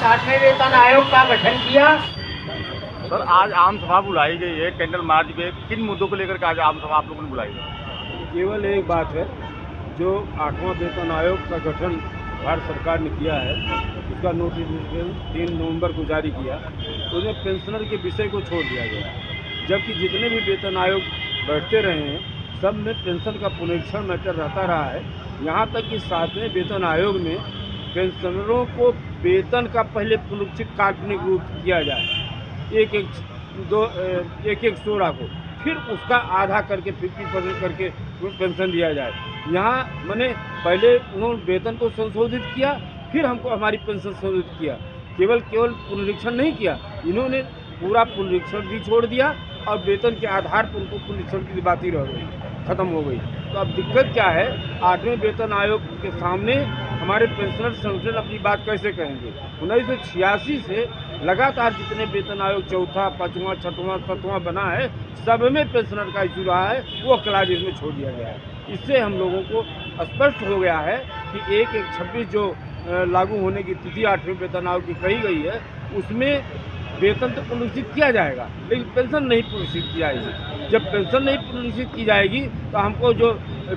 सातवें वेतन आयोग का गठन किया। सर, आज आम सभा बुलाई गई है कैंडल मार्च पे, किन मुद्दों को लेकर के आज आम सभा आप लोगों ने बुलाई है? केवल एक बात है, जो 8वां वेतन आयोग का गठन भारत सरकार ने किया है, उसका नोटिफिकेशन 3 नवंबर को जारी किया, उसमें पेंशनर के विषय को छोड़ दिया गया। जबकि जितने भी वेतन आयोग बैठते रहे हैं, सब में पेंशन का पुनरीक्षण मैटर रहता रहा है। यहाँ तक कि 7वें वेतन आयोग में पेंशनरों को वेतन का पहले पुनरीक्षित काल्पनिक रूप किया जाए, एक 16 को, फिर उसका आधा करके 50% करके पेंशन दिया जाए। यहाँ मैंने पहले उन्होंने वेतन को संशोधित किया, फिर हमको हमारी पेंशन संशोधित किया। केवल पुनरीक्षण नहीं किया, इन्होंने पूरा पुनरीक्षण भी छोड़ दिया और वेतन के आधार पर उनको पुनरीक्षण की बात ही रह गई, खत्म हो गई। तो अब दिक्कत क्या है, 8वें वेतन आयोग के सामने हमारे पेंशनर संगठन अपनी बात कैसे कहेंगे? 1986 से लगातार जितने वेतन आयोग 4था, 5वां, 6वां, 7वां बना है, सब में पेंशनर का इशू रहा है, वो क्लास इसमें छोड़ दिया गया है। इससे हम लोगों को स्पष्ट हो गया है कि 1/1/26 जो लागू होने की तिथि 8वें वेतन आयोग की कही गई है, उसमें वेतन तो पुनरीक्षित किया जाएगा, लेकिन पेंशन नहीं पुनरीक्षित की जाएगी। जब पेंशन नहीं पुनरीक्षित की जाएगी तो हमको जो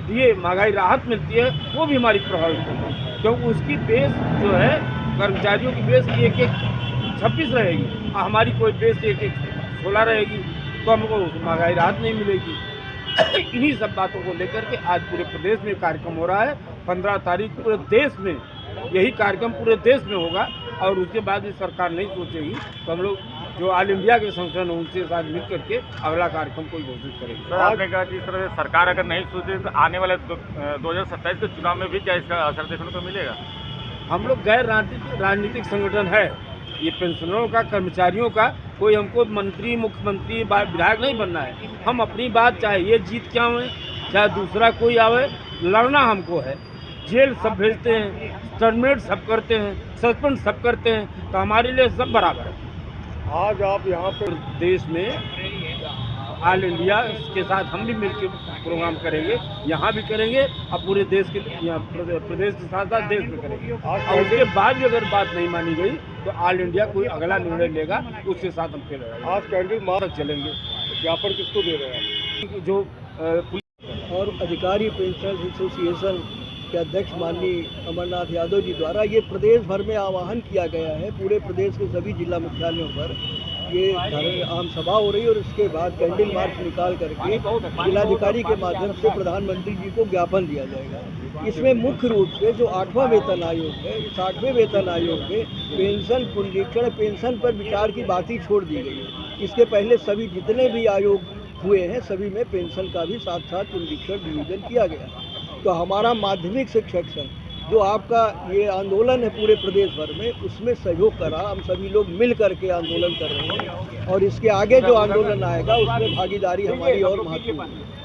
DA महंगाई राहत मिलती है वो भी हमारी प्रभावित होगी, क्योंकि उसकी बेस जो है कर्मचारियों की बेस 1/1/26 रहेगी और हमारी कोई बेस 1/1/16 रहेगी, तो हमको महंगाई राहत नहीं मिलेगी। इन्हीं सब बातों को लेकर के आज पूरे प्रदेश में कार्यक्रम हो रहा है। 15 तारीख पूरे देश में यही कार्यक्रम पूरे देश में होगा और उसके बाद भी सरकार नहीं सोचेगी तो हम लोग जो ऑल इंडिया के संगठन हैं उनके साथ मिल करके अगला कार्यक्रम को घोषित करेंगे। सर, आपने कहा कि इस तरह से सरकार अगर नहीं सोचे तो आने वाले 2027 के चुनाव में भी क्या इसका असर देखने को मिलेगा? हम लोग गैर राजनीतिक संगठन है, ये पेंशनरों का, कर्मचारियों का, कोई हमको मंत्री, मुख्यमंत्री, विधायक नहीं बनना है। हम अपनी बात, चाहे ये जीत क्या हुए, चाहे दूसरा कोई आवे, लड़ना हमको है। जेल सब भेजते हैं, टर्मिनेट सब करते हैं, सस्पेंड सब करते हैं, तो हमारे लिए सब बराबर है। आज आप यहाँ पर देश में ऑल इंडिया के साथ हम भी मिलकर प्रोग्राम करेंगे, यहाँ भी करेंगे और पूरे देश के प्रदेश के साथ साथ देश में करेंगे। और उसके बाद भी अगर बात नहीं मानी गई तो ऑल इंडिया कोई अगला निर्णय लेगा, उसके साथ हम फिर आज कैंडल मार्च चलेंगे। ज्ञापन किसको दे रहे हैं? जो और अधिकारी पेंशनर्स एसोसिएशन के अध्यक्ष माननीय अमरनाथ यादव जी द्वारा ये प्रदेश भर में आह्वान किया गया है। पूरे प्रदेश के सभी जिला मुख्यालयों पर ये आम सभा हो रही है और इसके बाद कैंडल मार्च निकाल करके जिलाधिकारी के माध्यम से प्रधानमंत्री जी को ज्ञापन दिया जाएगा। इसमें मुख्य रूप से जो 8वां वेतन आयोग है, इस 8वें वेतन आयोग में पेंशन पुनरीक्षण, पेंशन पर विचार की बात ही छोड़ दी गई है। इसके पहले सभी जितने भी आयोग हुए हैं, सभी में पेंशन का भी साथ साथ पुनरीक्षण डिवीजन किया गया। तो हमारा माध्यमिक शिक्षक संघ जो आपका ये आंदोलन है पूरे प्रदेश भर में, उसमें सहयोग करा, हम सभी लोग मिल करके आंदोलन कर रहे हैं और इसके आगे जो आंदोलन आएगा उसमें भागीदारी हमारी और महत्वपूर्ण है।